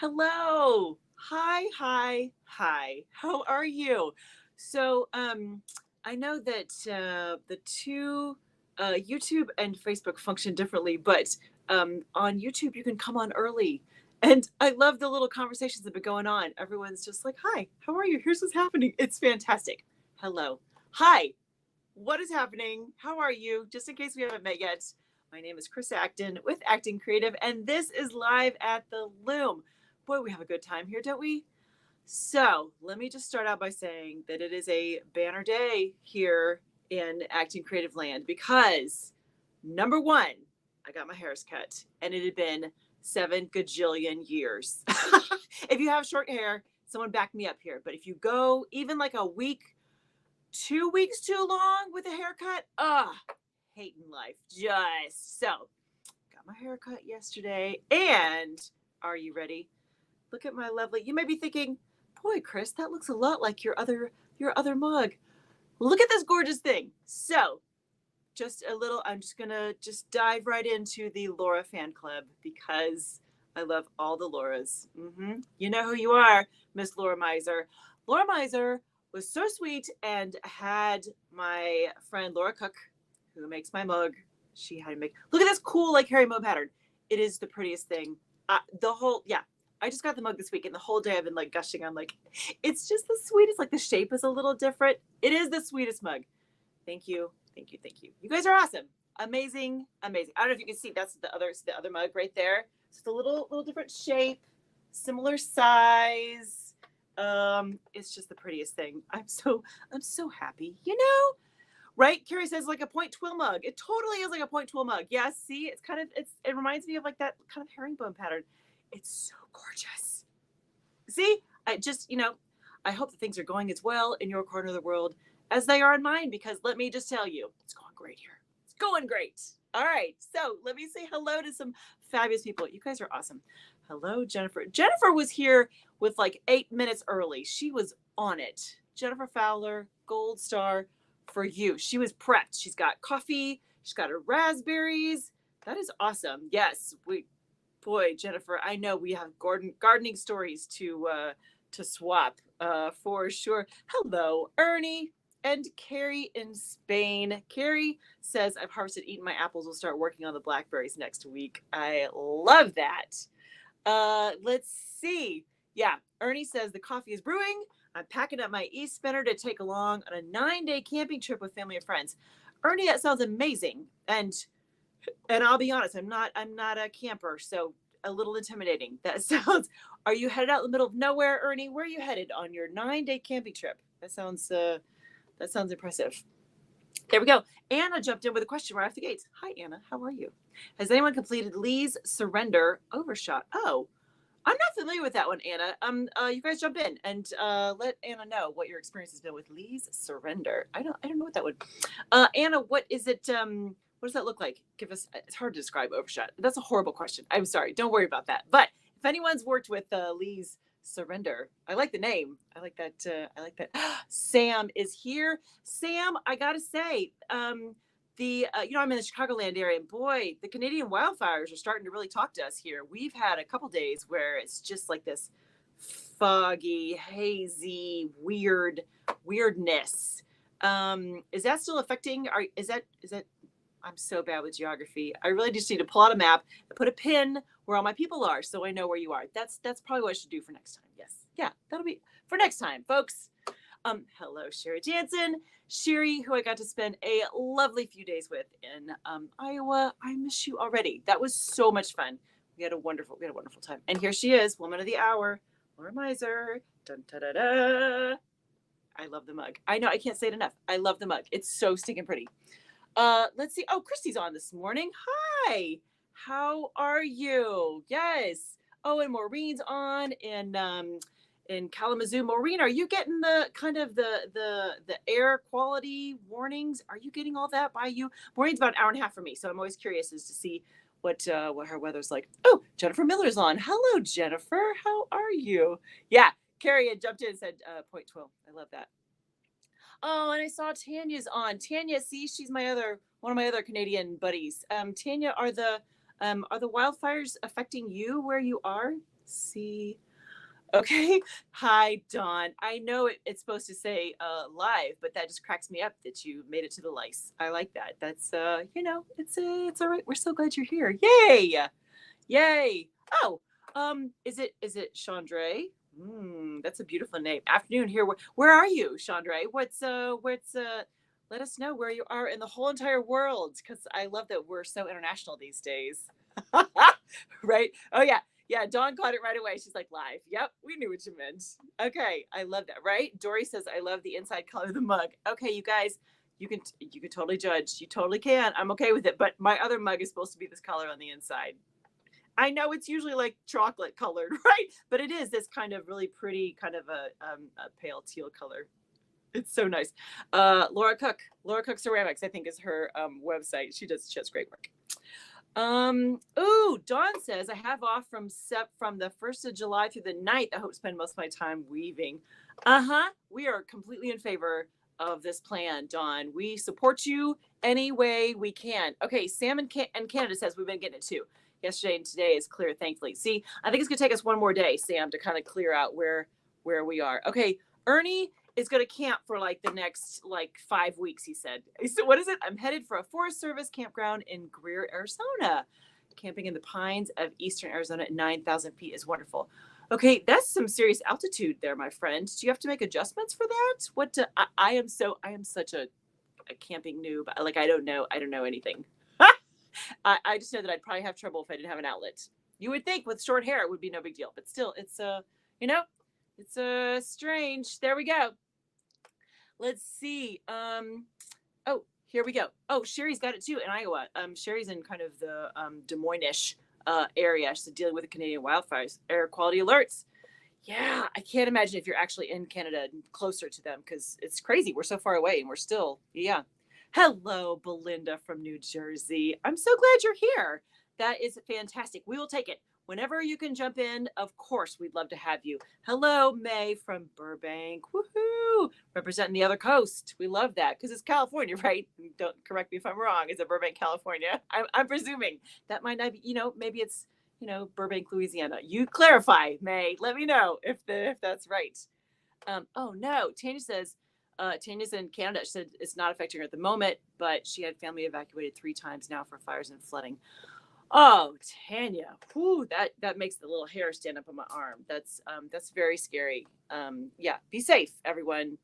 Hello. Hi, hi, hi. How are you? So, I know that the two, YouTube and Facebook function differently, but on YouTube you can come on early. And I love the little conversations that have been going on. Everyone's just like, "Hi, how are you? Here's what's happening." It's fantastic. Hello. Hi. What is happening? How are you? Just in case we haven't met yet, my name is Chris Acton with Acting Creative, and this is live at the Loom. Boy, we have a good time here, don't we? So, let me just start out by saying that it is a banner day here in Acting Creative Land because number one, I got my hairs cut, and it had been 7 gajillion years. If you have short hair, someone back me up here. But if you go even like a week, 2 weeks too long with a haircut, hating life. Just so got my haircut yesterday, and are you ready? Look at my lovely. You may be thinking, boy, Chris, that looks a lot like your other mug. Look at this gorgeous thing. So just a little, I'm just gonna just dive right into the Laura fan club because I love all the Lauras. You know who you are, Miss Laura Miser. Laura Miser was so sweet and had my friend Laura Cook, who makes my mug. She had to make. Look at this cool like Harry Mo pattern. It is the prettiest thing. Yeah. I just got the mug this week, and the whole day I've been like gushing. I'm like, it's just the sweetest. Like the shape is a little different. It is the sweetest mug. Thank you, thank you, thank you. You guys are awesome, amazing, amazing. I don't know if you can see. That's the other mug right there. So it's a little different shape, similar size. It's just the prettiest thing. I'm so happy. Right? Carrie says like a point twill mug. It totally is like a point twill mug. Yeah, see, it reminds me of like that kind of herringbone pattern. It's so gorgeous. See, I hope that things are going as well in your corner of the world as they are in mine, because let me just tell you, it's going great here. It's going great. All right. So let me say hello to some fabulous people. You guys are awesome. Hello, Jennifer. Jennifer was here with like 8 minutes early. She was on it. Jennifer Fowler, gold star for you. She was prepped. She's got coffee. She's got her raspberries. That is awesome. Yes, boy, Jennifer, I know we have gardening stories to swap for sure. Hello, Ernie and Carrie in Spain. Carrie says, I've harvested, eaten my apples. We'll start working on the blackberries next week. I love that. Let's see. Yeah, Ernie says the coffee is brewing. I'm packing up my e-spinner to take along on a 9-day camping trip with family and friends. Ernie, that sounds amazing. And I'll be honest, I'm not a camper, so a little intimidating. That sounds. Are you headed out in the middle of nowhere, Ernie? Where are you headed on your 9-day camping trip? That sounds impressive. There we go. Anna jumped in with a question right off the gates. Hi, Anna. How are you? Has anyone completed Lee's Surrender Overshot? Oh, I'm not familiar with that one, Anna. You guys jump in and let Anna know what your experience has been with Lee's Surrender. I don't know what that would. Anna, what is it? What does that look like? Give us. It's hard to describe Overshot. That's a horrible question. I'm sorry. Don't worry about that. But if anyone's worked with Lee's Surrender, I like the name. I like that. Sam is here. Sam, I gotta say, I'm in the Chicagoland area, and boy, the Canadian wildfires are starting to really talk to us here. We've had a couple days where it's just like this foggy, hazy, weirdness. Is that still affecting? Is that? I'm so bad with geography. I really just need to pull out a map and put a pin where all my people are, so I know where you are. That's probably what I should do for next time. Yes, yeah, that'll be for next time, folks. Hello, Sherry Jansen. Sherry, who I got to spend a lovely few days with in Iowa. I miss you already. That was so much fun. We had a wonderful time. And here she is, woman of the hour, Laura Miser. Dun, da, da, da. I love the mug. I know, I can't say it enough. I love the mug. It's so stinking pretty. Let's see. Oh, Christy's on this morning. Hi. How are you? Yes. Oh, and Maureen's on in Kalamazoo. Maureen, are you getting the kind of the air quality warnings? Are you getting all that by you? Maureen's about an hour and a half from me, so I'm always curious as to see what her weather's like. Oh, Jennifer Miller's on. Hello, Jennifer. How are you? Yeah, Carrie had jumped in and said point 12. I love that. Oh, and I saw Tanya's on. Tanya, see, she's one of my other Canadian buddies. Tanya, are the wildfires affecting you where you are? see. Okay. Hi, Dawn. I know it's supposed to say live, but that just cracks me up that you made it to the lice. I like that. That's it's all right. We're so glad you're here. Yay! Yay! Oh, is it Chandra? That's a beautiful name. Afternoon here. Where are you, Chandra? What's let us know where you are in the whole entire world, because I love that we're so international these days. Right? Oh yeah. Yeah, Dawn caught it right away. She's like, live. Yep, we knew what you meant. Okay, I love that. Right? Dory says, I love the inside color of the mug. Okay, you guys, you can totally judge. You totally can. I'm okay with it. But my other mug is supposed to be this color on the inside. I know it's usually like chocolate colored, right? But it is this kind of really pretty, kind of a pale teal color. It's so nice. Laura Cook Ceramics, I think, is her website. She has great work. Ooh, Dawn says I have off from the 1st of July through the 9th. I hope to spend most of my time weaving. We are completely in favor of this plan, Dawn. We support you any way we can. Okay, Sam in Canada says we've been getting it too. Yesterday and today is clear, thankfully. See, I think it's gonna take us one more day, Sam, to kind of clear out where we are. Okay, Ernie is going to camp for like the next 5 weeks, he said. So what is it? I'm headed for a Forest Service campground in Greer, Arizona. Camping in the pines of eastern Arizona at 9,000 feet is wonderful. Okay, that's some serious altitude there, my friend. Do you have to make adjustments for that? I am such a camping noob. Like I don't know anything. I just know that I'd probably have trouble if I didn't have an outlet. You would think with short hair it would be no big deal, but still, it's it's strange. There we go. Let's see. Oh, here we go. Oh, Sherry's got it too in Iowa. Sherry's in kind of the Des Moines-ish area. She's dealing with the Canadian wildfires, air quality alerts. Yeah, I can't imagine if you're actually in Canada closer to them, because it's crazy. We're so far away and we're still, yeah. Hello, Belinda from New Jersey. I'm so glad you're here. That is fantastic. We will take it. Whenever you can jump in, of course, we'd love to have you. Hello, May from Burbank. Woohoo! Representing the other coast. We love that because it's California, right? Don't correct me if I'm wrong. Is it Burbank, California? I'm presuming that might not be, maybe it's, Burbank, Louisiana. You clarify, May. Let me know if that's right. Oh, no. Tanya says, Tanya's in Canada. She said it's not affecting her at the moment, but she had family evacuated 3 times now for fires and flooding. Oh, Tanya, whew, that makes the little hair stand up on my arm. That's very scary. Yeah, be safe, everyone.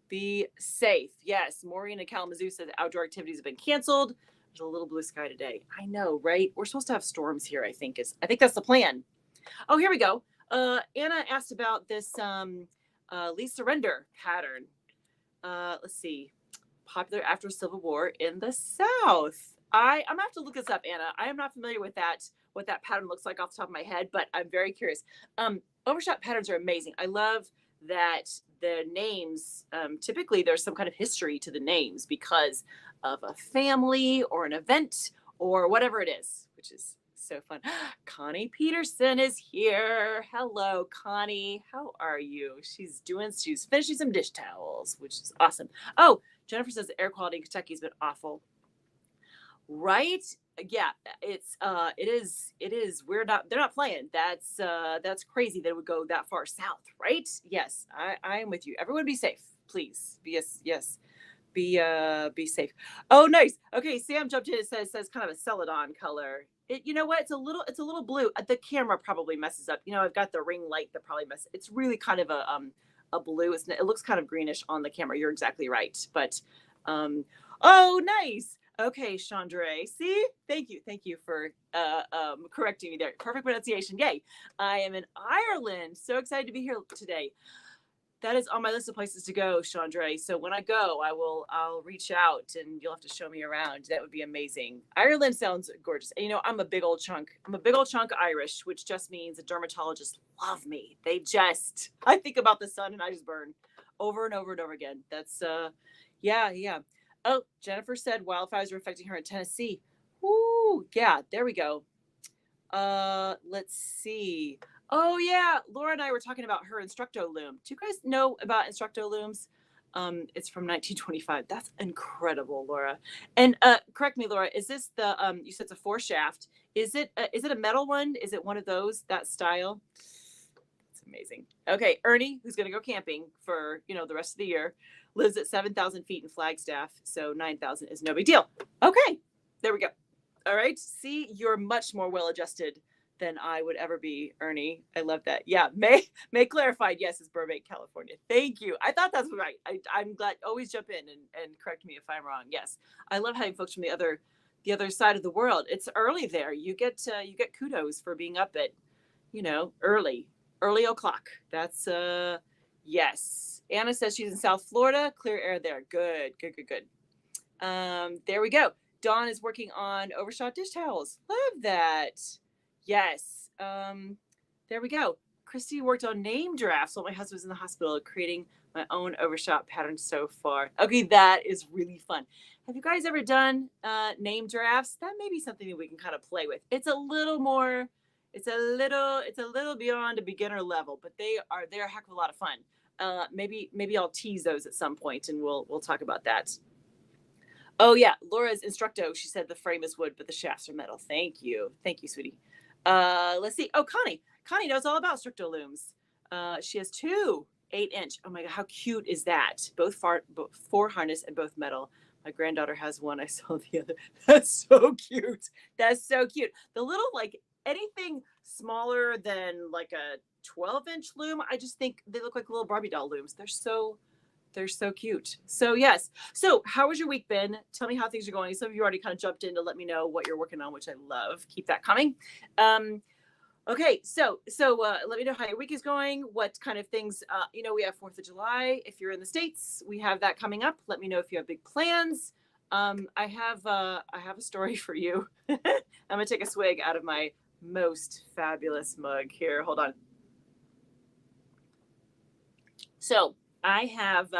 Be safe. Yes, Maureen in Kalamazoo said outdoor activities have been canceled. There's a little blue sky today. I know, right? We're supposed to have storms here. I think that's the plan. Oh, here we go. Anna asked about this Lee Surrender pattern. Let's see. Popular after Civil War in the South. I'm gonna have to look this up, Anna. I am not familiar with what that pattern looks like off the top of my head, but I'm very curious. Overshot patterns are amazing. I love that the names, typically there's some kind of history to the names because of a family or an event or whatever it is, which is so fun. Connie Peterson is here. Hello, Connie. How are you? She's finishing some dish towels, which is awesome. Oh, Jennifer says the air quality in Kentucky has been awful. Right? Yeah, it is. They're not playing. That's crazy that it would go that far south, right? Yes, I am with you. Everyone be safe, please. Yes. Be safe. Oh, nice. Okay, Sam jumped in. It says kind of a celadon color. You know what? It's a little blue. The camera probably messes up. I've got the ring light that probably messes. It's really kind of a blue. It looks kind of greenish on the camera. You're exactly right. But oh, nice. Okay, Chandra. See, thank you for correcting me there. Perfect pronunciation. Yay! I am in Ireland. So excited to be here today. That is on my list of places to go, Chandra. So when I go, I'll reach out and you'll have to show me around. That would be amazing. Ireland sounds gorgeous. And, I'm a big old chunk Irish, which just means the dermatologists love me. I think about the sun and I just burn over and over and over again. That's yeah. Oh, Jennifer said wildfires are affecting her in Tennessee. Ooh, yeah, there we go. Let's see. Oh yeah, Laura and I were talking about her Instructo Loom. Do you guys know about Instructo Looms? It's from 1925. That's incredible, Laura. And correct me, Laura. Is this you said it's a 4 shaft? Is it a metal one? Is it one of those that style? Amazing. Okay, Ernie, who's going to go camping for, the rest of the year, lives at 7,000 feet in Flagstaff, so 9,000 is no big deal. Okay, there we go. All right, see, you're much more well-adjusted than I would ever be, Ernie. I love that. Yeah, May clarified, yes, it's Burbank, California. Thank you. I thought that's right. I'm glad. Always jump in and correct me if I'm wrong. Yes, I love having folks from the other side of the world. It's early there. You get kudos for being up at, early o'clock. That's yes. Anna says she's in South Florida. Clear air there. Good. There we go. Dawn is working on overshot dish towels. Love that. Yes. There we go. Christy worked on name drafts while my husband was in the hospital, creating my own overshot pattern so far. Okay, that is really fun. Have you guys ever done name drafts? That may be something that we can kind of play with. It's a little beyond a beginner level, but they're a heck of a lot of fun. Maybe I'll tease those at some point and we'll talk about that. Oh yeah, Laura's Instructo. She said the frame is wood, but the shafts are metal. Thank you, sweetie. Let's see. Oh, Connie knows all about Instructo looms. She has two 8-inch. Oh my god, how cute is that? Both four harness and both metal. My granddaughter has one. I saw the other. That's so cute. The little, like, anything smaller than like a 12-inch loom, I just think they look like little Barbie doll looms. They're so cute. So yes. So how has your week been? Tell me how things are going. Some of you already kind of jumped in to let me know what you're working on, which I love. Keep that coming. Okay. So let me know how your week is going. What kind of things, we have 4th of July. If you're in the States, we have that coming up. Let me know if you have big plans. I have a story for you. I'm going to take a swig out of my most fabulous mug here. Hold on. So I have,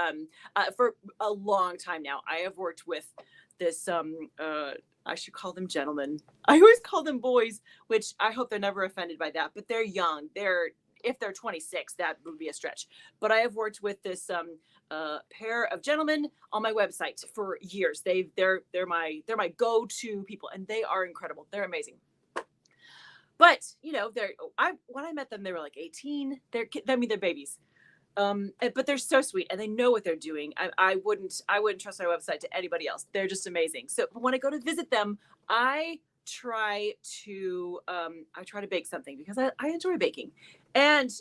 for a long time now, I have worked with this, I should call them gentlemen. I always call them boys, which I hope they're never offended by that, but they're young. If they're 26, that would be a stretch. But I have worked with this pair of gentlemen on my website for years. They're my go-to people, and they are incredible. They're amazing. But when I met them, they were like 18. They're babies. But they're so sweet and they know what they're doing. I wouldn't trust my website to anybody else. They're just amazing. So when I go to visit them, I try to bake something because I enjoy baking. And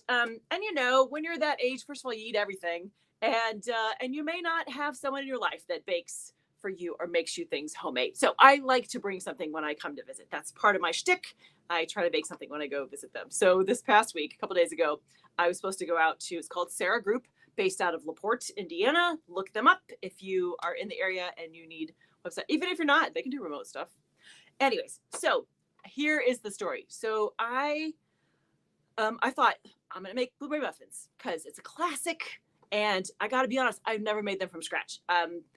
when you're that age, first of all, you eat everything, and you may not have someone in your life that bakes for you or makes you things homemade. So I like to bring something when I come to visit. That's part of my shtick. I try to bake something when I go visit them. So this past week, a couple days ago, I was supposed to go out to, it's called Sarah Group, based out of LaPorte, Indiana. Look them up if you are in the area and you need a website. Even if you're not, they can do remote stuff. Anyways, so here is the story. So I thought I'm going to make blueberry muffins because it's a classic. And I got to be honest, I've never made them from scratch.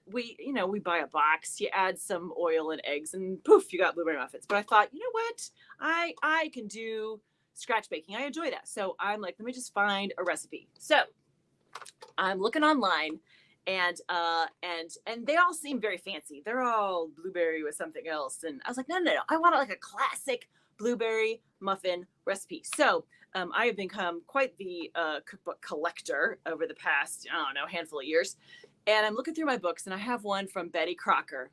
We buy a box, you add some oil and eggs, and poof, you got blueberry muffins. But I thought, you know what? I can do scratch baking. I enjoy that. So I'm like, let me just find a recipe. So I'm looking online, and they all seem very fancy. They're all blueberry with something else. And I was like, no. I want like a classic blueberry muffin recipe. So I have become quite the cookbook collector over the past, handful of years. And I'm looking through my books, and I have one from Betty Crocker.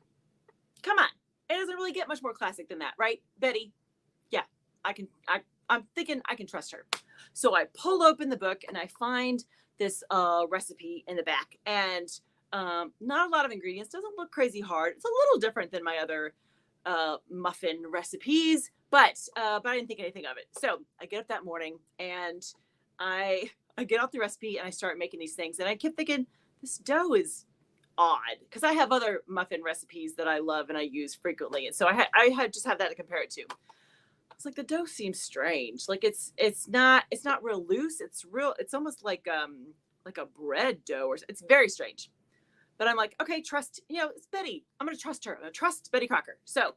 Come on. It doesn't really get much more classic than that, right? Betty. Yeah, I'm thinking I can trust her. So I pull open the book and I find this recipe in the back, and not a lot of ingredients. Doesn't look crazy hard. It's a little different than my other muffin recipes, but I didn't think anything of it. So I get up that morning and I get out the recipe and I start making these things. And I kept thinking, this dough is odd because I have other muffin recipes that I love and I use frequently. And so I had just have that to compare it to. It's like the dough seems strange. Like it's not real loose. It's almost like a bread dough, or it's very strange. But I'm like, okay, trust, it's Betty. I'm going to trust her. I'm going to trust Betty Crocker. So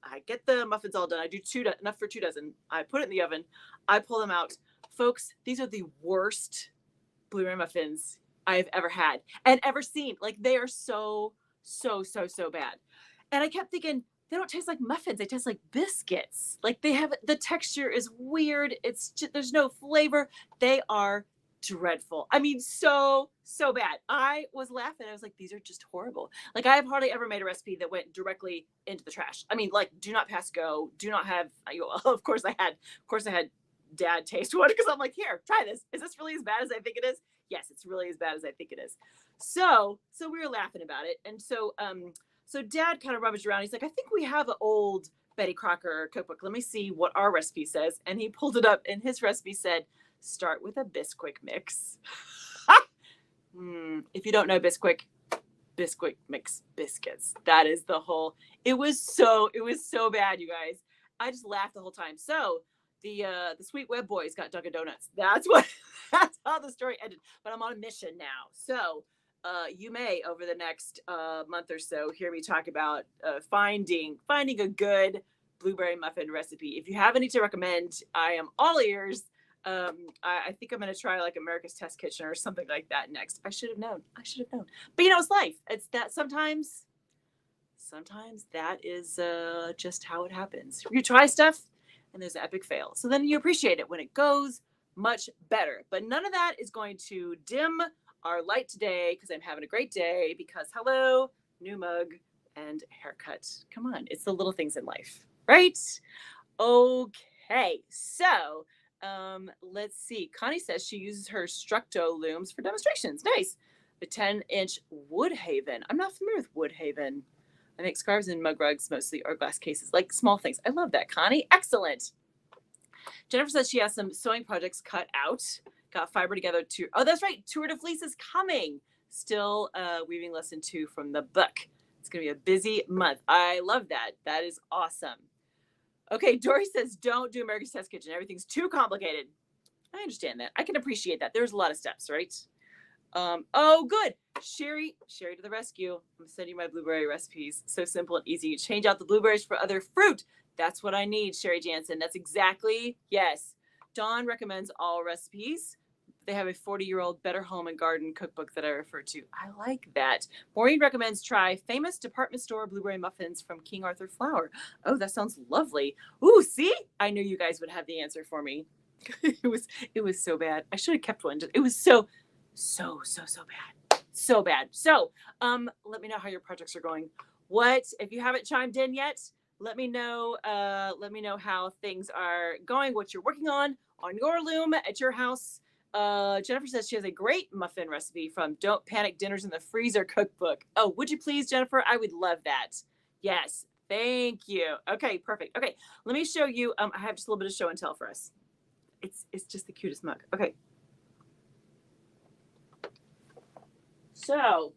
I get the muffins all done. I do enough for 2 dozen. I put it in the oven. I pull them out. Folks, these are the worst blueberry muffins I've ever had and ever seen. Like, they are so bad. And I kept thinking, they don't taste like muffins. They taste like biscuits. Like they have, the texture is weird. It's just, there's no flavor. They are dreadful. I mean, so bad. I was laughing. I was like, these are just horrible. Like I have hardly ever made a recipe that went directly into the trash. I mean, like do not pass go. Do not have, of course I had dad taste one because I'm like, here, try this. Is this really as bad as I think it is? Yes, it's really as bad as I think it is. So we were laughing about it. And so dad kind of rummaged around. He's like, I think we have an old Betty Crocker cookbook. Let me see what our recipe says. And he pulled it up and his recipe said, start with a Bisquick mix. If you don't know Bisquick mix biscuits. That is the whole, it was so bad, you guys. I just laughed the whole time. So the sweet web boys got Dunkin' Donuts. That's how the story ended. But I'm on a mission now. So you may, over the next month or so, hear me talk about finding a good blueberry muffin recipe. If you have any to recommend, I am all ears. I think I'm going to try like America's Test Kitchen or something like that next. I should have known. But it's life. It's that sometimes that is just how it happens. You try stuff and there's an epic fail. So then you appreciate it when it goes much better. But none of that is going to dim our light today because I'm having a great day because hello, new mug and haircut. Come on, it's the little things in life, right? Okay, so let's see. Connie says she uses her Structo looms for demonstrations. Nice. The 10-inch Woodhaven. I'm not familiar with Woodhaven. I make scarves and mug rugs mostly or glass cases, like small things. I love that, Connie. Excellent. Jennifer says she has some sewing projects cut out. Got fiber together to, oh, that's right. Tour de Fleece is coming. Still weaving lesson 2 from the book. It's going to be a busy month. I love that. That is awesome. Okay, Dory says, don't do America's Test Kitchen. Everything's too complicated. I understand that. I can appreciate that. There's a lot of steps, right? Oh, good. Sherry to the rescue. I'm sending you my blueberry recipes. So simple and easy. You change out the blueberries for other fruit. That's what I need, Sherry Jansen. That's exactly, yes. Dawn recommends all recipes. They have a 40-year-old Better Home and Garden cookbook that I refer to. I like that. Maureen recommends try famous department store blueberry muffins from King Arthur Flour. Oh, that sounds lovely. Ooh, see? I knew you guys would have the answer for me. It was so bad. I should have kept one. It was so bad. So bad. So, let me know how your projects are going. If you haven't chimed in yet, let me know how things are going, what you're working on your loom at your house. Jennifer says she has a great muffin recipe from Don't Panic Dinners in the Freezer cookbook. Oh, would you please, Jennifer? I would love that. Yes. Thank you. Okay, perfect. Okay, let me show you. I have just a little bit of show and tell for us. It's just the cutest mug. Okay. So,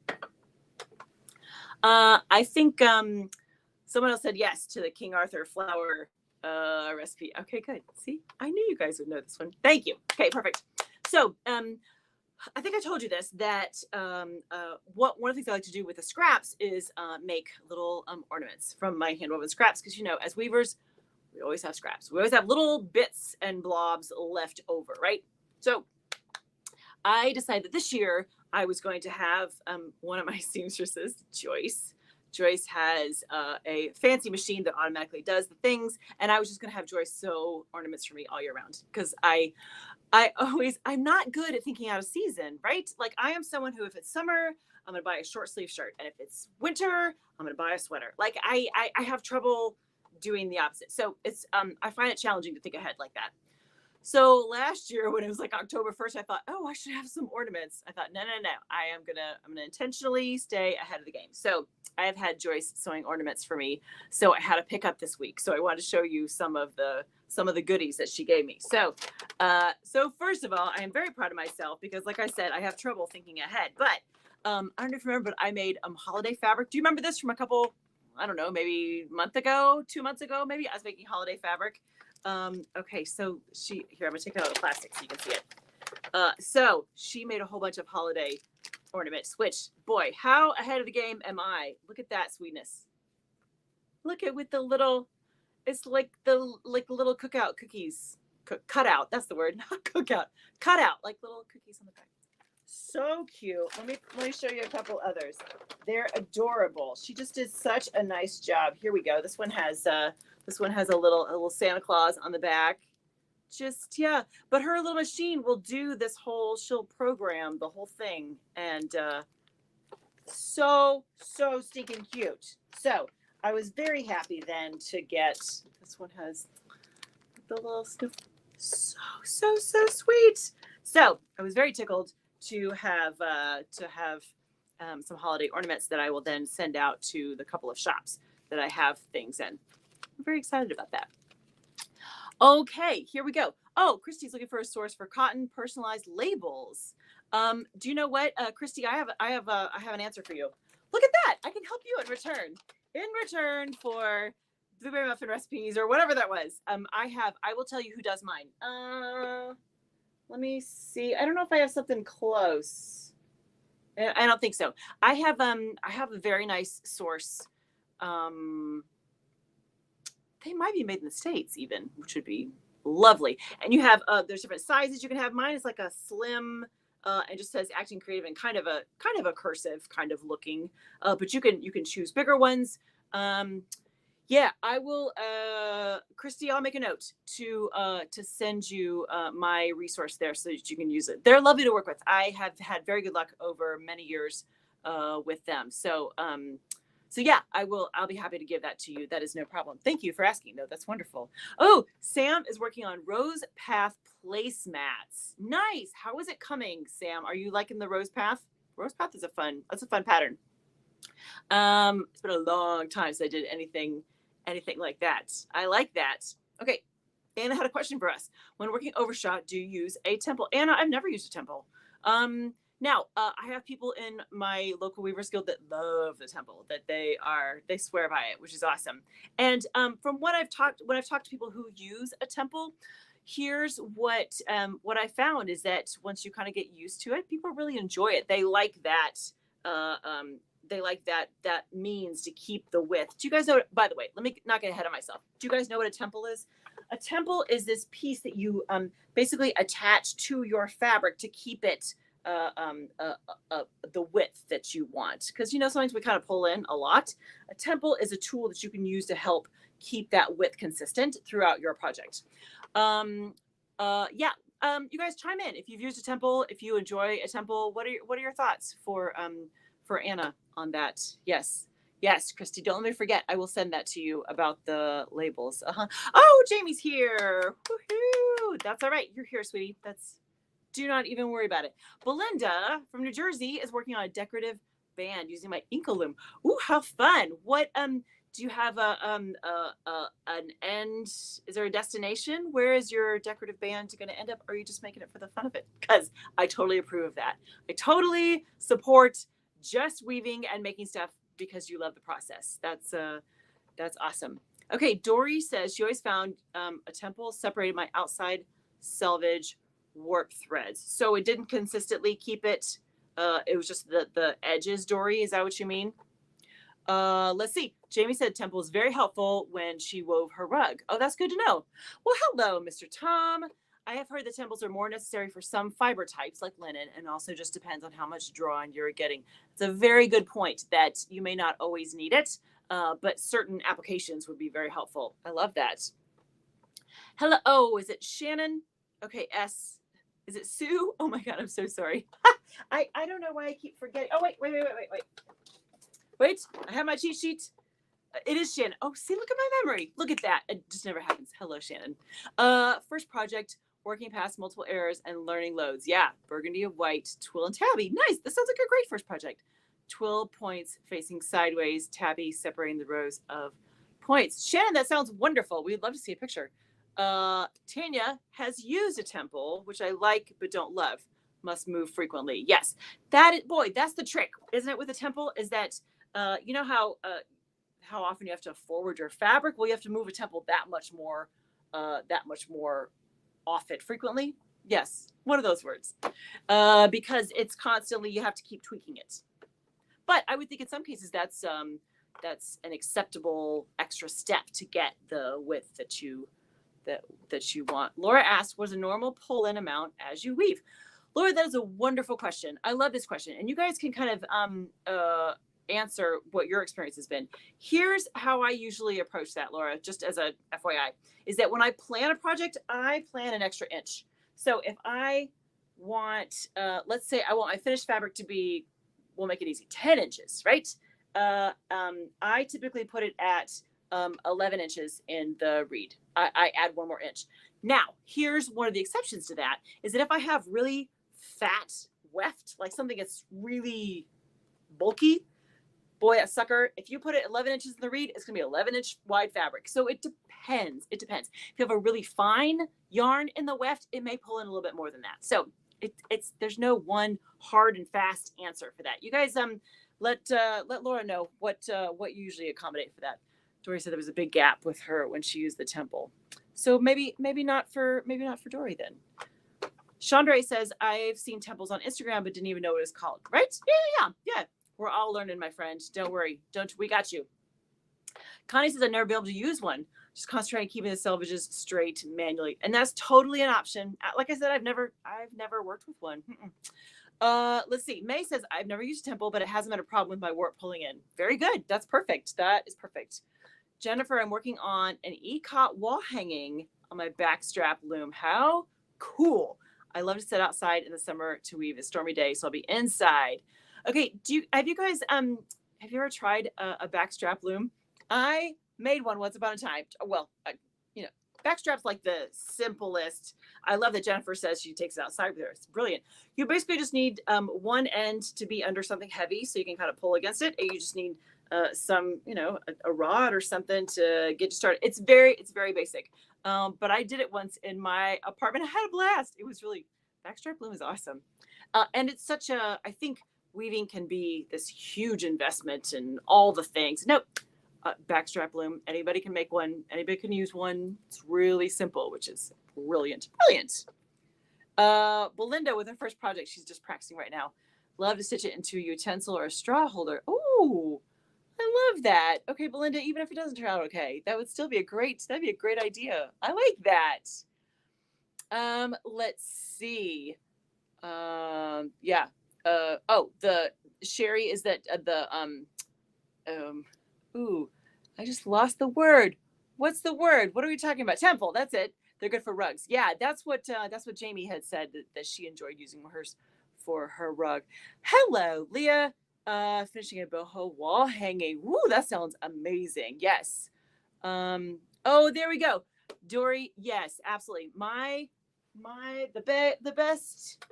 I think someone else said yes to the King Arthur flour recipe. Okay, good. See, I knew you guys would know this one. Thank you. Okay, perfect. So, I think I told you this, that one of the things I like to do with the scraps is make little ornaments from my hand-woven scraps. Because, as weavers, we always have scraps. We always have little bits and blobs left over, right? So I decided that this year I was going to have one of my seamstresses, Joyce. Joyce has a fancy machine that automatically does the things. And I was just going to have Joyce sew ornaments for me all year round. Because I'm not good at thinking out of season, right? Like I am someone who, if it's summer, I'm going to buy a short sleeve shirt. And if it's winter, I'm going to buy a sweater. Like I have trouble doing the opposite. So I find it challenging to think ahead like that. So last year when it was like October 1st, I thought, oh, I should have some ornaments. I thought, no. I'm going to intentionally stay ahead of the game. So I have had Joyce sewing ornaments for me. So I had to pick up this week. So I wanted to show you some of the goodies that she gave me. So first of all, I am very proud of myself because like I said, I have trouble thinking ahead, but I don't know if you remember, but I made holiday fabric. Do you remember this from a couple, I don't know, maybe a month ago, 2 months ago, maybe? I was making holiday fabric. Okay, so here, I'm gonna take it out of the plastic so you can see it. So she made a whole bunch of holiday ornaments, which, boy, how ahead of the game am I? Look at that sweetness. Look at with the little, it's like the little cookout cookies. Cut out, that's the word, not cookout. Cut out, like little cookies on the back. So cute. Let me show you a couple others. They're adorable. She just did such a nice job. Here we go. This one has a little Santa Claus on the back. Just yeah, but her little machine will do this whole. She'll program the whole thing, and so stinking cute. So I was very happy then to get this one has the little snoop. So sweet. So I was very tickled to have some holiday ornaments that I will then send out to the couple of shops that I have things in. I'm very excited about that. Okay, here we go. Oh, Christy's looking for a source for cotton personalized labels. Do you know what, Christy? I have an answer for you. Look at that! I can help you in return. In return for blueberry muffin recipes or whatever that was. I will tell you who does mine. Let me see. I don't know if I have something close. I don't think so. I have a very nice source. They might be made in the States even, which would be lovely. And you have there's different sizes you can have. Mine is like a slim it just says acting creative and kind of a cursive kind of looking. But you can choose bigger ones. Yeah, I will, Christy. I'll make a note to send you my resource there so that you can use it. They're lovely to work with. I have had very good luck over many years with them. So yeah, I'll be happy to give that to you. That is no problem. Thank you for asking, though. That's wonderful. Oh, Sam is working on Rose Path placemats. Nice. How is it coming, Sam? Are you liking the Rose Path? Rose Path is a fun pattern. It's been a long time since I did anything like that. I like that. Okay. Anna had a question for us. When working overshot, do you use a temple? Anna, I've never used a temple. Now, I have people in my local Weavers Guild that love the temple, that they swear by it, which is awesome. And from when I've talked to people who use a temple, here's what I found is that once you kind of get used to it, people really enjoy it. They like that. They like that means to keep the width. Do you guys know? By the way, let me not get ahead of myself. Do you guys know what a temple is? A temple is this piece that you basically attach to your fabric to keep it the width that you want. Because sometimes we kind of pull in a lot. A temple is a tool that you can use to help keep that width consistent throughout your project. You guys chime in if you've used a temple, if you enjoy a temple. What are your thoughts for Anna on that? Yes, Christy, don't let me forget. I will send that to you about the labels. Oh, Jamie's here. Woohoo! That's all right. You're here, sweetie. Do not even worry about it. Belinda from New Jersey is working on a decorative band using my Loom. Ooh, how fun! What do you have an end? Is there a destination? Where is your decorative band going to end up? Or are you just making it for the fun of it? Because I totally approve of that. I totally support just weaving and making stuff because you love the process. That's awesome. Okay, Dory says she always found a temple separated my outside selvage warp threads, so it didn't consistently keep it. It was just the edges. Dory, is that what you mean? Let's see. Jamie said temple is very helpful when she wove her rug. Oh, that's good to know. Well, hello, Mr. Tom. I have heard that temples are more necessary for some fiber types like linen, and also just depends on how much draw-on you're getting. It's a very good point that you may not always need it, but certain applications would be very helpful. I love that. Hello. Oh, is it Shannon? Okay, S. Is it Sue? Oh my God, I'm so sorry. I don't know why I keep forgetting. Oh, wait. Wait, I have my cheat sheet. It is Shannon. Oh, see, look at my memory. Look at that. It just never happens. Hello, Shannon. First project, working past multiple errors and learning loads. Yeah, burgundy of white, twill and tabby. Nice. This sounds like a great first project. Twill points facing sideways, tabby separating the rows of points. Shannon, that sounds wonderful. We'd love to see a picture. Tanya has used a temple, which I like but don't love. Must move frequently. Yes, that's the trick, isn't it? With a temple, is that you know how often you have to forward your fabric. Well, you have to move a temple that much more often, frequently. Yes, one of those words, because it's constantly you have to keep tweaking it. But I would think in some cases that's an acceptable extra step to get the width that you want. Laura asked, "Was a normal pull-in amount as you weave?" Laura, that is a wonderful question. I love this question. And you guys can kind of answer what your experience has been. Here's how I usually approach that, Laura, just as a FYI, is that when I plan a project, I plan an extra inch. So if I want, let's say I want my finished fabric to be, we'll make it easy, 10 inches, right? I typically put it at 11 inches in the reed. I add one more inch. Now, here's one of the exceptions to that, is that if I have really fat weft, like something that's really bulky, boy, a sucker, if you put it 11 inches in the reed, it's going to be 11-inch wide fabric. So it depends. It depends. If you have a really fine yarn in the weft, it may pull in a little bit more than that. So there's no one hard and fast answer for that. You guys let Laura know what you usually accommodate for that. Dory said there was a big gap with her when she used the temple. So maybe not for Dory then. Chandra says, I've seen temples on Instagram, but didn't even know what it was called. Right? Yeah. We're all learning, my friend. Don't worry. We got you. Connie says, I've never been able to use one. Just concentrate on keeping the selvages straight manually. And that's totally an option. Like I said, I've never worked with one. Let's see. May says, I've never used a temple, but it hasn't been a problem with my warp pulling in. Very good. That's perfect. That is perfect. Jennifer, I'm working on an e-cot wall hanging on my backstrap loom. How cool. I love to sit outside in the summer to weave. A stormy day, so I'll be inside. Okay, have you guys have you ever tried a backstrap loom? I made one once upon a time. Well, backstrap's like the simplest. I love that Jennifer says she takes it outside with her. It's brilliant. You basically just need one end to be under something heavy so you can kind of pull against it, and you just need some, a rod or something to get you started. It's very basic. But I did it once in my apartment. I had a blast. It was really, backstrap loom is awesome. And it's such I think weaving can be this huge investment in all the things. Nope. Backstrap loom. Anybody can make one. Anybody can use one. It's really simple, which is brilliant. Belinda with her first project. She's just practicing right now. Love to stitch it into a utensil or a straw holder. Ooh, I love that. Okay, Belinda, even if it doesn't turn out okay, that'd be a great idea. I like that. Let's see. The Sherry is that I just lost the word. What's the word? What are we talking about? Temple. That's it. They're good for rugs. Yeah, that's what Jamie had said that she enjoyed using hers for her rug. Hello, Leah. Finishing a boho wall hanging. Woo, that sounds amazing. Yes. Oh, there we go. Dory, yes, absolutely. The best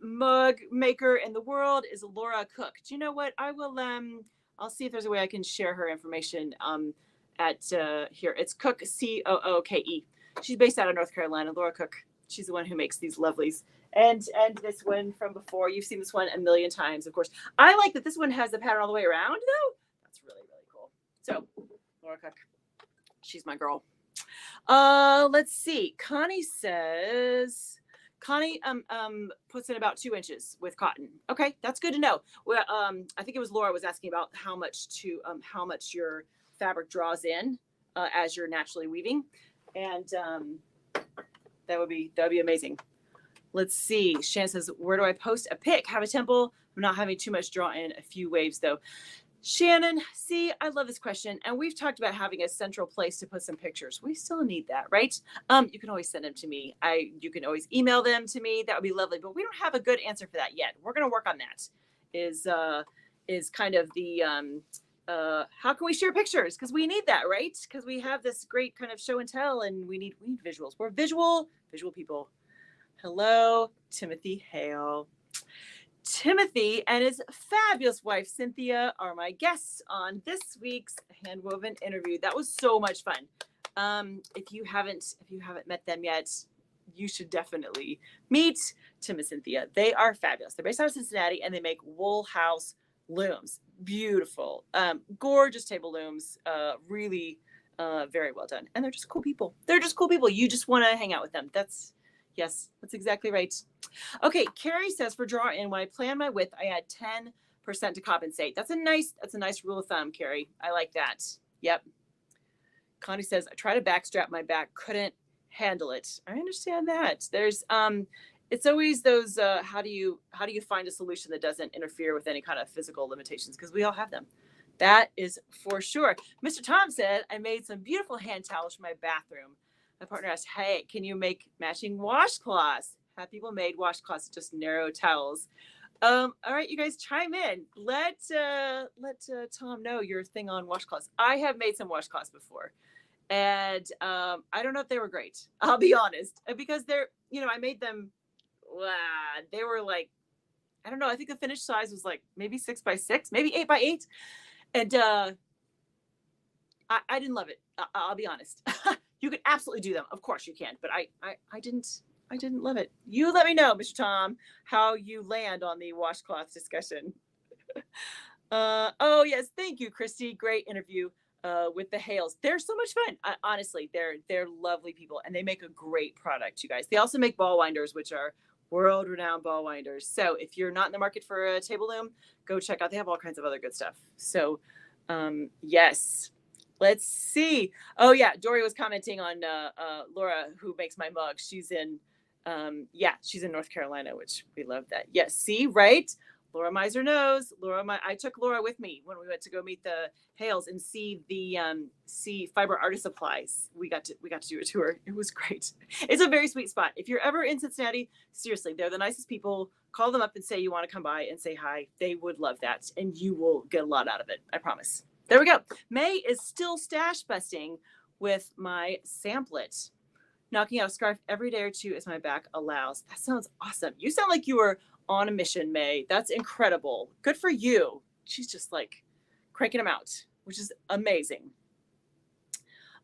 mug maker in the world is Laura Cook. Do you know what? I will I'll see if there's a way I can share her information at here. It's Cook, Cooke. She's based out of North Carolina. Laura Cook. She's the one who makes these lovelies. And this one from before, you've seen this one a million times, of course. I like that this one has the pattern all the way around, though. That's really, really cool. So, Laura Cook, she's my girl. Let's see. Connie puts in about 2 inches with cotton. Okay, that's good to know. Well, I think it was Laura was asking about how much your fabric draws in as you're naturally weaving, and that would be amazing. Let's see. Shan says, where do I post a pic? Have a temple. I'm not having too much draw in. A few waves though. Shannon, see, I love this question. And we've talked about having a central place to put some pictures. We still need that, right? You can always send them to me. You can always email them to me. That would be lovely. But we don't have a good answer for that yet. We're going to work on that. Is kind of the how can we share pictures? Because we need that, right? Because we have this great kind of show and tell, and we need visuals. We're visual people. Hello, Timothy Hale. Timothy and his fabulous wife, Cynthia, are my guests on this week's Handwoven interview. That was so much fun. If you haven't met them yet, you should definitely meet Tim and Cynthia. They are fabulous. They're based out of Cincinnati, and they make wool house looms. Beautiful, gorgeous table looms. Really very well done. And they're just cool people. You just want to hang out with them. That's exactly right. Okay, Carrie says for draw in, when I plan my width, I add 10% to compensate. That's a nice rule of thumb, Carrie. I like that. Yep. Connie says, I tried to backstrap my back, couldn't handle it. I understand that. There's it's always those, how do you find a solution that doesn't interfere with any kind of physical limitations? Because we all have them. That is for sure. Mr. Tom said, I made some beautiful hand towels for my bathroom. My partner asked, hey, can you make matching washcloths? Have people made washcloths, just narrow towels? All right, you guys chime in. Let Tom know your thing on washcloths. I have made some washcloths before, and I don't know if they were great. I'll be honest, because they're, I made them. They were like, I don't know. I think the finished size was like maybe 6x6, maybe 8x8, and I didn't love it. I'll be honest. You can absolutely do them, of course you can, but I didn't love it. You let me know, Mr. Tom, how you land on the washcloth discussion. Oh yes, thank you, Christy. Great interview with the Hales. They're so much fun. Honestly, they're lovely people, and they make a great product, you guys. They also make ball winders, which are world-renowned ball winders. So if you're not in the market for a table loom, go check out. They have all kinds of other good stuff. So yes. Let's see. Oh yeah, Dory was commenting on Laura, who makes my mug. She's in she's in North Carolina, which we love that. Yes, see, right? Laura Miser knows. I took Laura with me when we went to go meet the Hales and see the Fiber Artist Supplies. We got to do a tour. It was great. It's a very sweet spot. If you're ever in Cincinnati, seriously, they're the nicest people. Call them up and say you want to come by and say hi. They would love that, and you will get a lot out of it. I promise. There we go. May is still stash busting with my samplet. Knocking out a scarf every day or two as my back allows. That sounds awesome. You sound like you were on a mission, May. That's incredible. Good for you. She's just like cranking them out, which is amazing.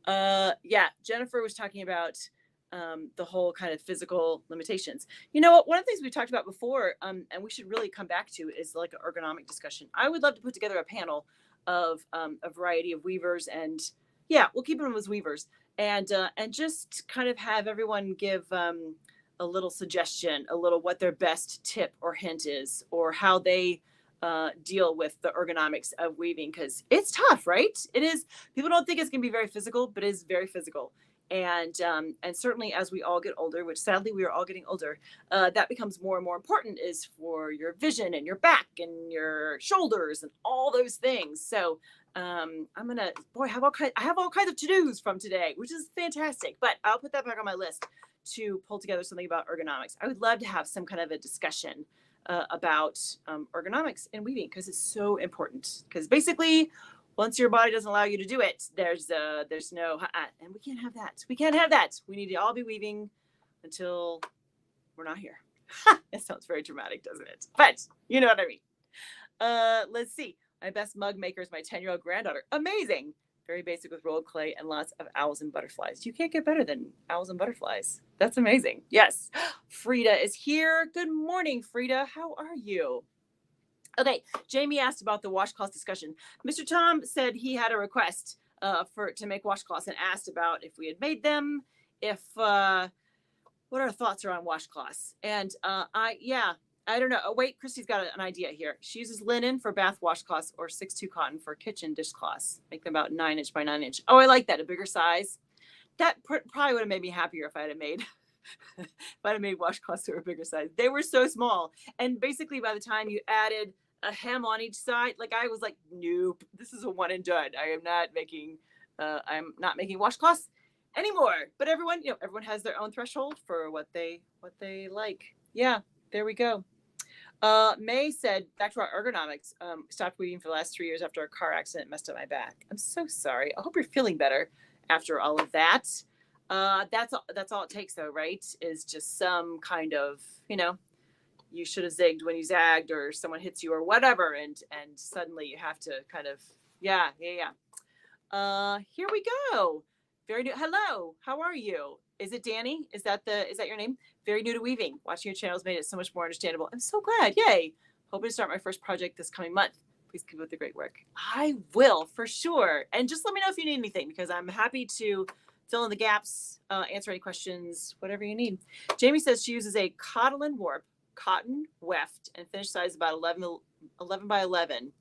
Yeah, Jennifer was talking about the whole kind of physical limitations. You know what? One of the things we talked about before, and we should really come back to, is like an ergonomic discussion. I would love to put together a panel of a variety of weavers, and yeah, we'll keep them as weavers, and just kind of have everyone give a little suggestion, a little what their best tip or hint is, or how they deal with the ergonomics of weaving, because it's tough, right? It is. People don't think it's going to be very physical, but it is very physical. And certainly as we all get older, which sadly we are all getting older, that becomes more and more important, is for your vision and your back and your shoulders and all those things. So I'm gonna, boy, I have all kinds of to-dos from today, which is fantastic. But I'll put that back on my list to pull together something about ergonomics. I would love to have some kind of a discussion about ergonomics in weaving, because it's so important. Because basically, once your body doesn't allow you to do it, there's no, and we can't have that. We can't have that. We need to all be weaving until we're not here. It sounds very dramatic, doesn't it? But you know what I mean. Let's see. My best mug maker is my 10-year-old granddaughter. Amazing. Very basic with rolled clay and lots of owls and butterflies. You can't get better than owls and butterflies. That's amazing. Yes. Frida is here. Good morning, Frida. How are you? Okay, Jamie asked about the washcloth discussion. Mr. Tom said he had a request to make washcloths, and asked about if we had made them, what our thoughts are on washcloths. And I don't know. Oh, wait, Christy's got an idea here. She uses linen for bath washcloths or 6'2" cotton for kitchen dishcloths. Make them about 9" by 9". Oh, I like that. A bigger size. That probably would have made me happier if I had made washcloths to a bigger size. They were so small, and basically by the time you added a hem on each side, like I was like, nope, this is a one and done. I'm not making washcloths anymore. But everyone has their own threshold for what they like. Yeah, there we go. May said, back to our ergonomics, stopped weaving for the last 3 years after a car accident messed up my back. I'm so sorry. I hope you're feeling better after all of that. That's all it takes, though, right? Is just some kind of, you should have zigged when you zagged, or someone hits you or whatever, and suddenly you have to kind of, yeah. Here we go. Very new. Hello, how are you? Is it Danny? Is that your name? Very new to weaving. Watching your channel has made it so much more understandable. I'm so glad. Yay. Hoping to start my first project this coming month. Please keep up the great work. I will, for sure. And just let me know if you need anything, because I'm happy to fill in the gaps, answer any questions, whatever you need. Jamie says she uses a cotton warp, cotton weft, and finished size about 11 by 11.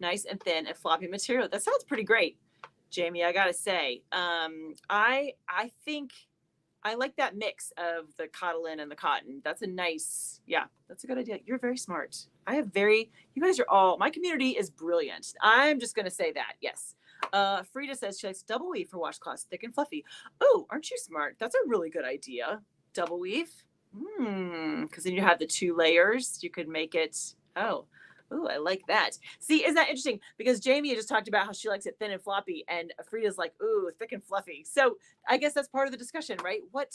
Nice and thin and floppy material. That sounds pretty great, Jamie. I gotta say, I think I like that mix of the cotton and the cotton. That's a nice, yeah, that's a good idea. You're very smart. You guys are all, my community is brilliant. I'm just going to say that. Yes. Frida says she likes double weave for washcloths, thick and fluffy. Oh, aren't you smart? That's a really good idea. Double weave. Because then you have the 2 layers. You could make it, oh, I like that. See, isn't that interesting? Because Jamie just talked about how she likes it thin and floppy, and Frida's like, ooh, thick and fluffy. So I guess that's part of the discussion, right? What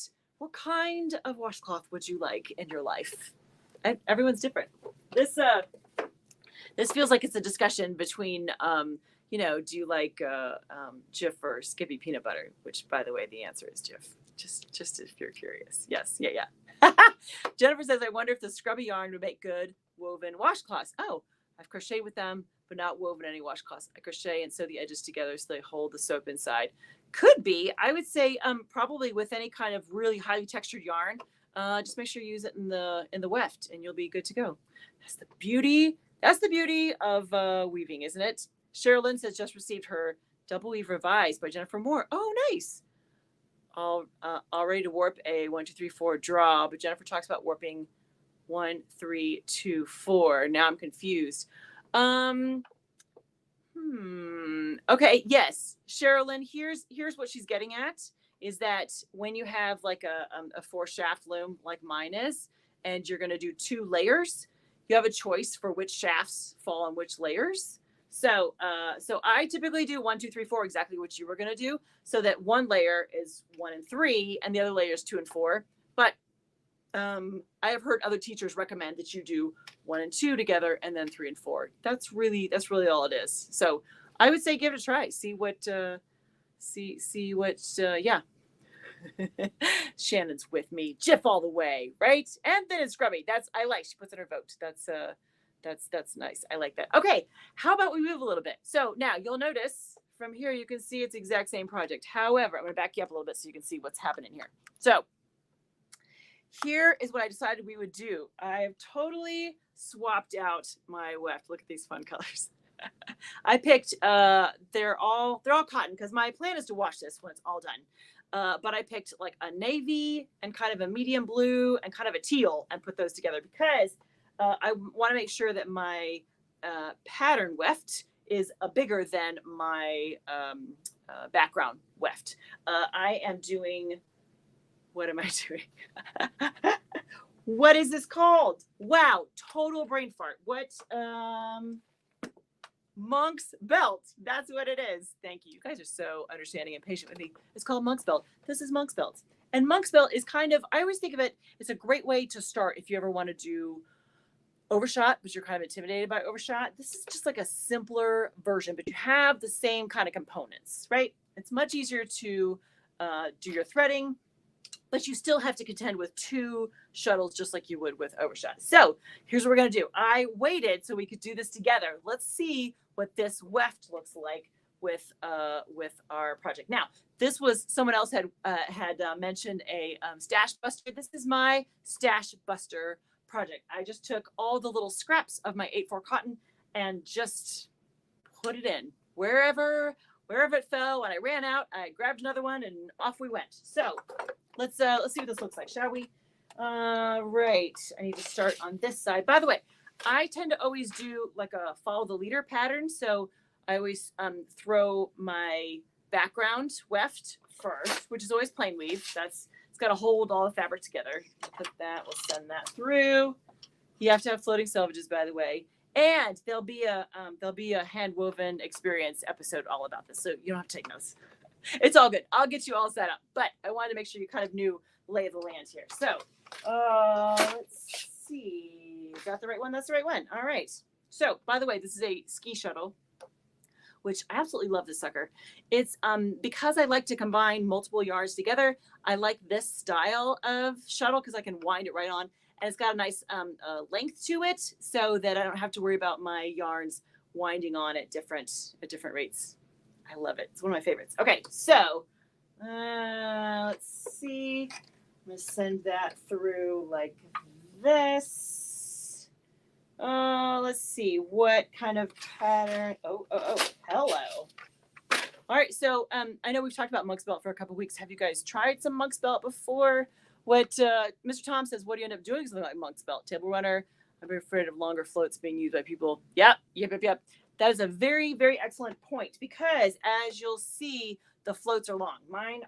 kind of washcloth would you like in your life? Everyone's different. This feels like it's a discussion between, do you like Jif or Skippy peanut butter? Which, by the way, the answer is Jif. Just if you're curious. Yes, yeah. Jennifer says, I wonder if the scrubby yarn would make good woven washcloths. Oh, I've crocheted with them, but not woven any washcloths. I crochet and sew the edges together so they hold the soap inside. Could be. I would say probably with any kind of really highly textured yarn, just make sure you use it in the weft and you'll be good to go. That's the beauty of weaving, isn't it? Sherilyn says just received her Double Weave Revised by Jennifer Moore. Oh, nice. All ready to warp a 1, 2, 3, 4 draw, but Jennifer talks about warping 1, 3, 2, 4. Now I'm confused. Okay, yes, Sherilyn. Here's what she's getting at is that when you have like a 4 shaft loom like mine is, and you're going to do 2 layers, you have a choice for which shafts fall on which layers. So I typically do 1, 2, 3, 4, exactly what you were going to do, so that one layer is 1 and 3, and the other layer is 2 and 4. But I have heard other teachers recommend that you do 1 and 2 together, and then 3 and 4. That's really all it is. So I would say give it a try. See what. Yeah. Shannon's with me. Jif all the way, right? And then it's scrubby. I like. She puts in her vote. That's nice. I like that. Okay, how about we move a little bit? So now you'll notice from here, you can see it's the exact same project. However, I'm going to back you up a little bit so you can see what's happening here. So here is what I decided we would do. I've totally swapped out my weft. Look at these fun colors. I picked, they're all cotton because my plan is to wash this when it's all done. But I picked like a navy and kind of a medium blue and kind of a teal and put those together because I want to make sure that my pattern weft is bigger than my background weft. I am doing, what am I doing? What is this called? Wow, total brain fart. What? Monk's belt. That's what it is. Thank you. You guys are so understanding and patient with me. It's called Monk's belt. This is Monk's belt. And Monk's belt is kind of, I always think of it, it's a great way to start if you ever want to do overshot, but you're kind of intimidated by overshot. This is just like a simpler version, but you have the same kind of components, right? It's much easier to do your threading, but you still have to contend with 2 shuttles just like you would with overshot. So here's what we're going to do. I waited so we could do this together. Let's see what this weft looks like with our project. Now, this was someone else had mentioned a stash buster. This is my stash buster project. I just took all the little scraps of my 8/4 cotton and just put it in wherever it fell. When I ran out, I grabbed another one and off we went. So let's see what this looks like, shall we? Right. I need to start on this side. By the way, I tend to always do like a follow the leader pattern. So I always throw my background weft first, which is always plain weave. It's got to hold all the fabric together. Put that. We'll send that through. You have to have floating selvages, by the way. And there'll be a hand woven experience episode all about this, so you don't have to take notes. It's all good. I'll get you all set up. But I wanted to make sure you kind of knew lay of the land here. So let's see. Got the right one? That's the right one. All right. So by the way, this is a ski shuttle, which I absolutely love this sucker. It's because I like to combine multiple yarns together. I like this style of shuttle because I can wind it right on. And it's got a nice length to it so that I don't have to worry about my yarns winding on at different rates. I love it. It's one of my favorites. Okay, so let's see. I'm going to send that through like this. Let's see. What kind of pattern? Oh, hello. All right, so I know we've talked about monk's belt for a couple weeks. Have you guys tried some monk's belt before? What Mr. Tom says, what do you end up doing? Something like monk's belt, table runner. I'm very afraid of longer floats being used by people. Yep. That is a very, very excellent point because as you'll see, the floats are long. My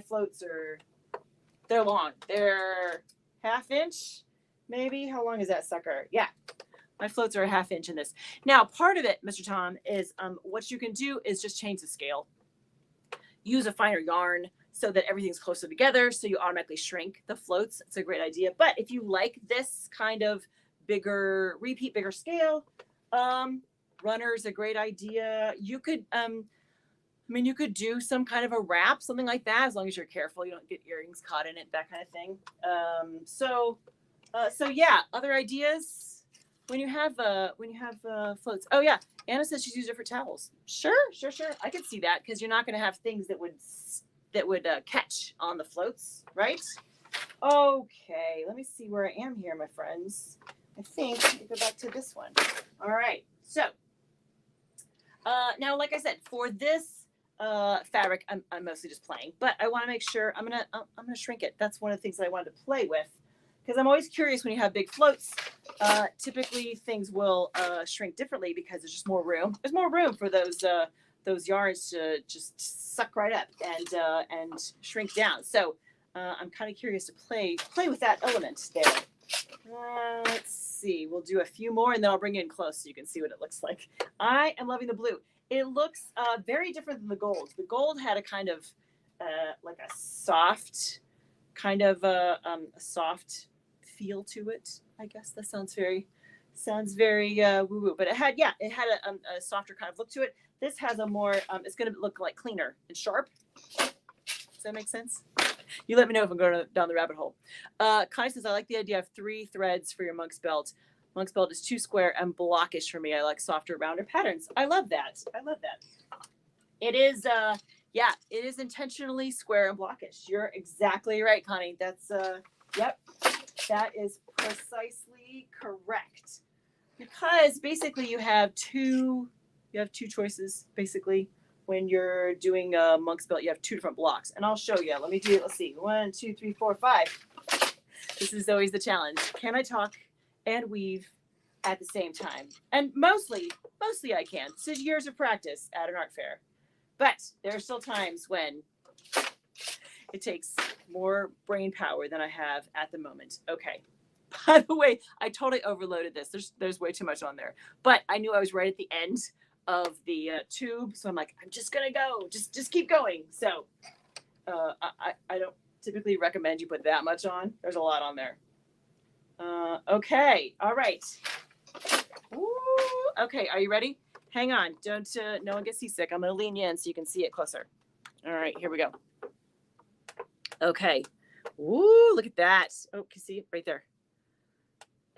floats are, they're long. They're half-inch, maybe. How long is that sucker? Yeah. My floats are a half-inch in this. Now, part of it, Mr. Tom, is what you can do is just change the scale. Use a finer yarn so that everything's closer together, so you automatically shrink the floats. It's a great idea. But if you like this kind of bigger scale, runner is a great idea. You could, you could do some kind of a wrap, something like that, as long as you're careful, you don't get earrings caught in it, that kind of thing. So yeah, other ideas when you have floats. Oh yeah, Anna says she's used it for towels. Sure. I can see that because you're not going to have things that would catch on the floats, right? Okay, let me see where I am here, my friends. I think I can go back to this one. All right, so now, like I said, for this fabric, I'm mostly just playing, but I want to make sure I'm gonna shrink it. That's one of the things that I wanted to play with because I'm always curious when you have big floats. Typically, things will shrink differently because there's just more room. There's more room for those yarns to just suck right up and shrink down. So I'm kind of curious to play with that element there. Let's see. We'll do a few more, and then I'll bring it in close so you can see what it looks like. I am loving the blue. It looks very different than the gold. The gold had a kind of like a soft, kind of a soft feel to it. I guess that sounds very woo-woo. But it had a softer kind of look to it. This has a more. It's going to look like cleaner and sharp. Does that make sense? You let me know if I'm going down the rabbit hole. Kai says, I like the idea of 3 threads for your monk's belt. Monk's belt is too square and blockish for me. I like softer, rounder patterns. I love that. It is, it is intentionally square and blockish. You're exactly right, Connie. That's, yep, that is precisely correct. Because basically you have two choices, basically. When you're doing a monk's belt, you have 2 different blocks. And I'll show you. Let's see. 1, 2, 3, 4, 5. This is always the challenge. Can I talk and weave at the same time? And mostly I can. This is years of practice at an art fair. But there are still times when it takes more brain power than I have at the moment. Okay. By the way, I totally overloaded this. There's way too much on there. But I knew I was right at the end of the tube, so I'm like, I'm just gonna go, just keep going. So I don't typically recommend you put that much on. There's a lot on there. Okay, all right. Ooh, okay, are you ready? Hang on, don't no one get seasick. I'm gonna lean you in so you can see it closer. All right, here we go. Okay. Ooh, look at that. Oh, can you see it right there?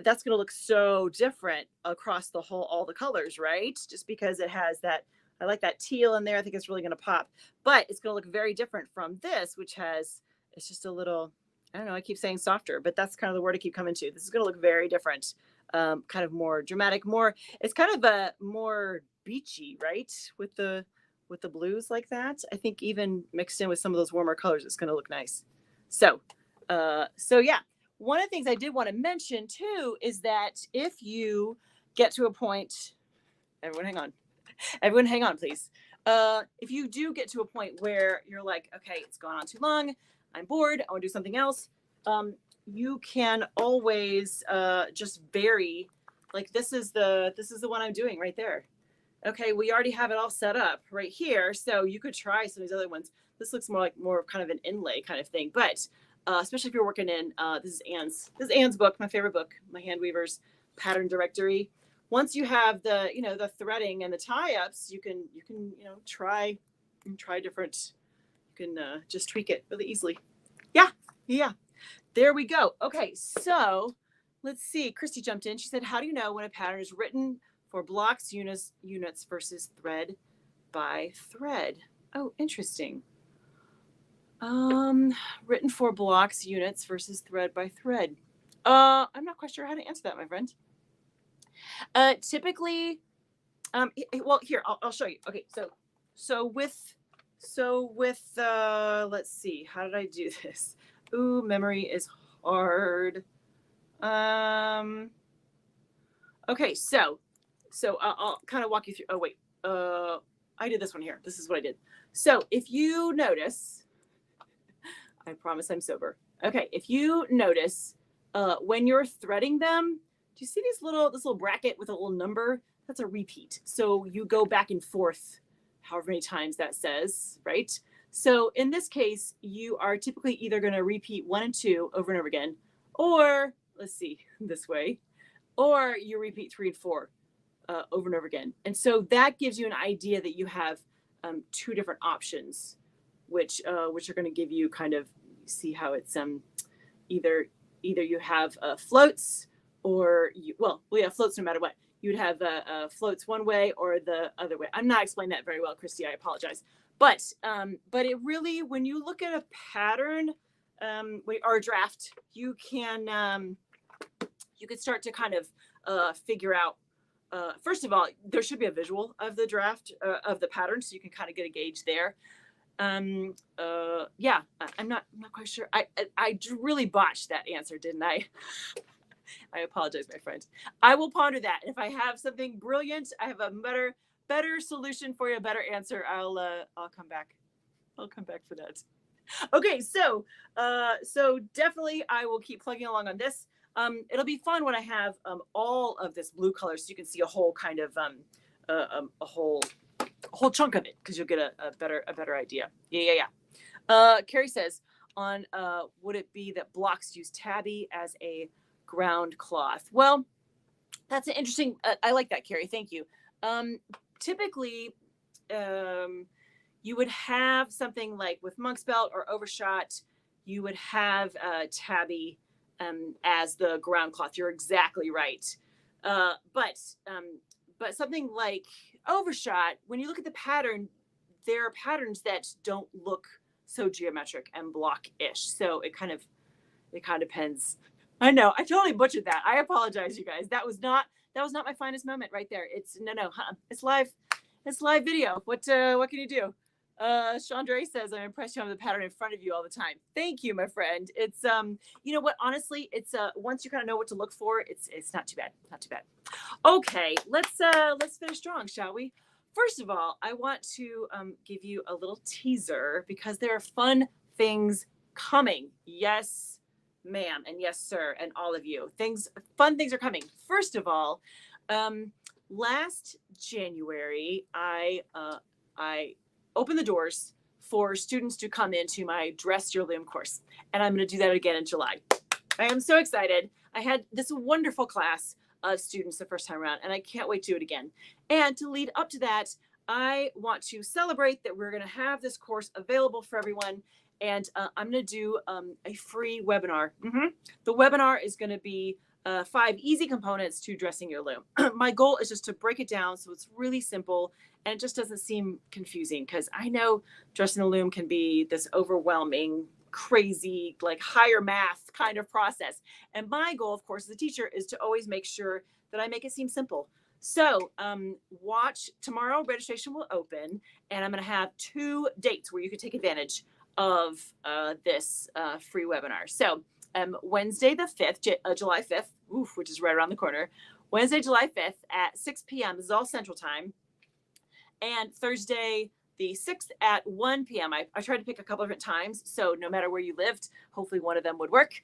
That's going to look so different across all the colors, right? Just because it has that, I like that teal in there. I think it's really going to pop, but it's going to look very different from this, which has, it's just a little, I don't know, I keep saying softer, but that's kind of the word I keep coming to. This is going to look very different, kind of more dramatic, it's kind of a more beachy, right? With the blues like that. I think even mixed in with some of those warmer colors, it's going to look nice. So yeah. One of the things I did want to mention too is that if you get to a point, everyone hang on, please. If you do get to a point where you're like, okay, it's gone on too long, I'm bored, I want to do something else, you can always just vary. Like this is the one I'm doing right there. Okay, we already have it all set up right here, so you could try some of these other ones. This looks more kind of an inlay kind of thing, but especially if you're working in this is Anne's book, my favorite book, my hand weaver's pattern directory. Once you have the threading and the tie-ups, you can try different. You can just tweak it really easily. Yeah. There we go. Okay, so let's see. Christy jumped in. She said, "How do you know when a pattern is written for blocks, units versus thread by thread?" Oh, interesting. Written for blocks, units versus thread by thread. I'm not quite sure how to answer that, my friend. Typically, well, here, I'll show you. Okay, so let's see, how did I do this? Ooh, memory is hard. Okay, so I'll kind of walk you through. Oh wait, I did this one here. This is what I did. So if you notice, I promise I'm sober. Okay, if you notice, when you're threading them, do you see this little bracket with a little number? That's a repeat. So you go back and forth, however many times that says, right? So in this case, you are typically either going to repeat 1 and 2 over and over again, or let's see, this way, or you repeat 3 and 4 over and over again. And so that gives you an idea that you have 2 different options, which are going to give you kind of see how it's either you have floats, or we have floats no matter what. You'd have floats one way or the other way. I'm not explaining that very well, Christy. I apologize. But it really, when you look at a pattern or a draft, you can start to kind of figure out. First of all, there should be a visual of the draft of the pattern, so you can kind of get a gauge there. Yeah, I'm not quite sure. I really botched that answer, didn't I? I apologize, my friend. I will ponder that. If I have something brilliant, I have a better solution for you, a better answer, I'll come back. I'll come back for that. Okay, so definitely I will keep plugging along on this. It'll be fun when I have all of this blue color, so you can see a whole kind of a whole chunk of it, because you'll get a better idea. Yeah. Carrie says would it be that blocks use tabby as a ground cloth? Well, that's an interesting. I like that, Carrie. Thank you. Typically, you would have something like with monk's belt or overshot, you would have tabby as the ground cloth. You're exactly right. But something like overshot, when you look at the pattern, there are patterns that don't look so geometric and block-ish. So it kind of depends. I know I totally butchered that. I apologize, you guys. That was not my finest moment right there. It's it's live video. What can you do? Chandra says, I'm impressed you have the pattern in front of you all the time. Thank you, my friend. It's you know what, honestly, it's once you kind of know what to look for, it's not too bad. Okay, let's finish strong, shall we? First of all, I want to give you a little teaser, because there are fun things coming. Yes, ma'am, and yes, sir, and all of you. Fun things are coming. First of all, last January, I opened the doors for students to come into my Dress Your Loom course, and I'm going to do that again in July. I am so excited. I had this wonderful class of students the first time around, and I can't wait to do it again. And to lead up to that, I want to celebrate that we're going to have this course available for everyone, and I'm going to do a free webinar. The webinar is going to be 5 easy components to dressing your loom. My goal is just to break it down so it's really simple and it just doesn't seem confusing, because I know dressing a loom can be this overwhelming, crazy, like higher math kind of process. And my goal, of course, as a teacher, is to always make sure that I make it seem simple. So watch tomorrow. Registration will open, and I'm going to have 2 dates where you can take advantage of this free webinar. So Wednesday the 5th, July 5th, which is right around the corner. Wednesday, July 5th at 6 p.m. This is all Central Time. And Thursday the 6th at 1 p.m. I tried to pick a couple different times, so no matter where you lived, hopefully one of them would work.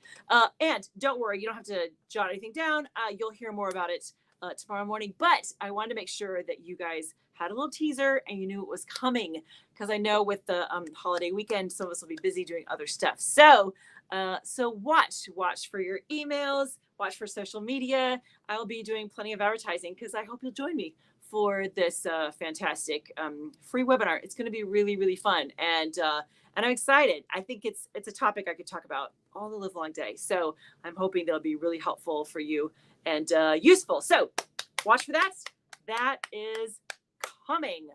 And don't worry, you don't have to jot anything down. You'll hear more about it tomorrow morning. But I wanted to make sure that you guys had a little teaser and you knew it was coming, because I know with the holiday weekend, some of us will be busy doing other stuff. So watch for your emails, watch for social media. I will be doing plenty of advertising, because I hope you'll join me for this fantastic free webinar. It's going to be really, really fun, and I'm excited. I think it's a topic I could talk about all the live long day. So I'm hoping they'll be really helpful for you and useful. So watch for that. That is coming.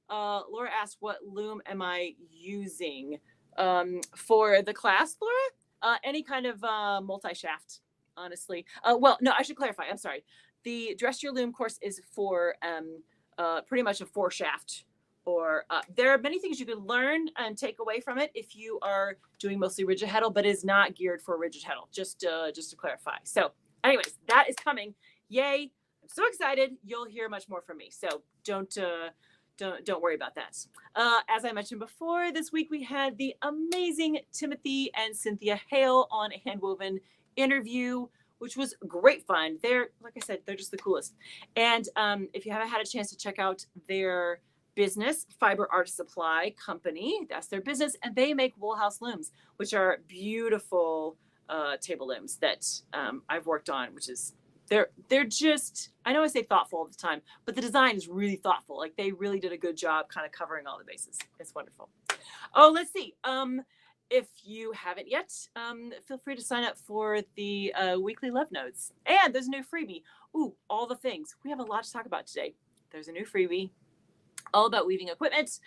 Laura asked, what loom am I using for the class, Laura? Any kind of multi-shaft, honestly. Well, no, I should clarify. I'm sorry. The Dress Your Loom course is for pretty much a 4-shaft or there are many things you can learn and take away from it if you are doing mostly rigid heddle, but is not geared for rigid heddle, just to clarify. So anyways, that is coming. Yay. I'm so excited. You'll hear much more from me. So don't worry about that. As I mentioned before, this week we had the amazing Timothy and Cynthia Hale on a handwoven interview, which was great fun. They're, like I said, they're just the coolest. And if you haven't had a chance to check out their business, Fiber Art Supply Company, that's their business, and they make wool house looms, which are beautiful table looms that I've worked on, which is they're just, I know I say thoughtful all the time, but the design is really thoughtful. Like they really did a good job kind of covering all the bases. It's wonderful. Oh, let's see. If you haven't yet, feel free to sign up for the weekly love notes. And there's a new freebie. Ooh, all the things. We have a lot to talk about today. There's a new freebie all about weaving equipment.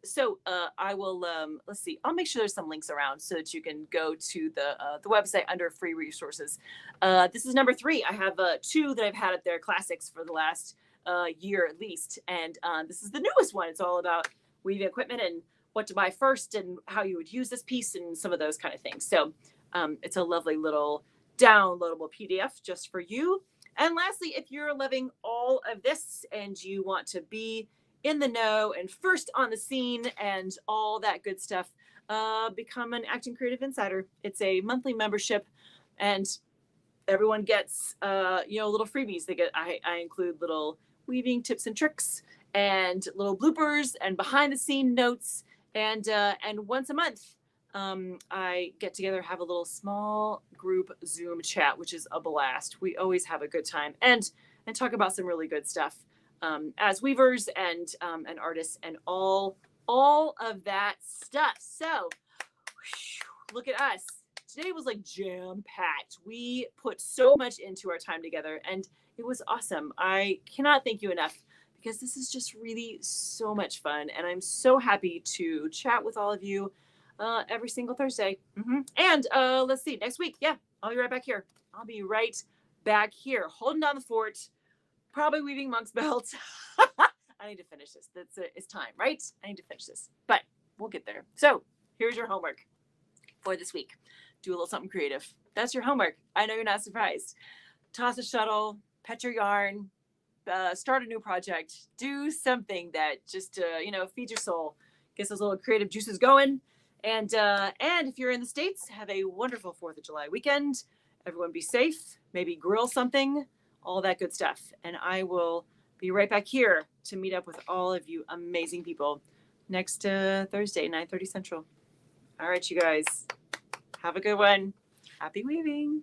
So I will, let's see, I'll make sure there's some links around so that you can go to the website under free resources. This is number 3. I have 2 that I've had at their classics for the last year at least. And this is the newest one. It's all about weaving equipment and what to buy first and how you would use this piece and some of those kind of things. So it's a lovely little downloadable PDF just for you. And lastly, if you're loving all of this and you want to be in the know and first on the scene and all that good stuff, become an Acting Creative Insider. It's a monthly membership, and everyone gets little freebies. They get I include little weaving tips and tricks and little bloopers and behind the scene notes, and once a month I get together, have a little small group Zoom chat, which is a blast. We always have a good time and talk about some really good stuff as weavers and artists and all of that stuff. So look at us. Today was like jam packed. We put so much into our time together and it was awesome. I cannot thank you enough because this is just really so much fun. And I'm so happy to chat with all of you every single Thursday. And let's see, next week. Yeah, I'll be right back here. Holding down the fort, probably weaving monk's belt. I need to finish this. It's time, right? I need to finish this, but we'll get there. So here's your homework for this week. Do a little something creative. That's your homework. I know you're not surprised. Toss a shuttle, pet your yarn, start a new project, do something that just, feeds your soul, gets those little creative juices going. And if you're in the States, have a wonderful 4th of July weekend. Everyone be safe, maybe grill something, all that good stuff. And I will be right back here to meet up with all of you amazing people next Thursday, 9:30 Central. All right, you guys, have a good one. Happy weaving.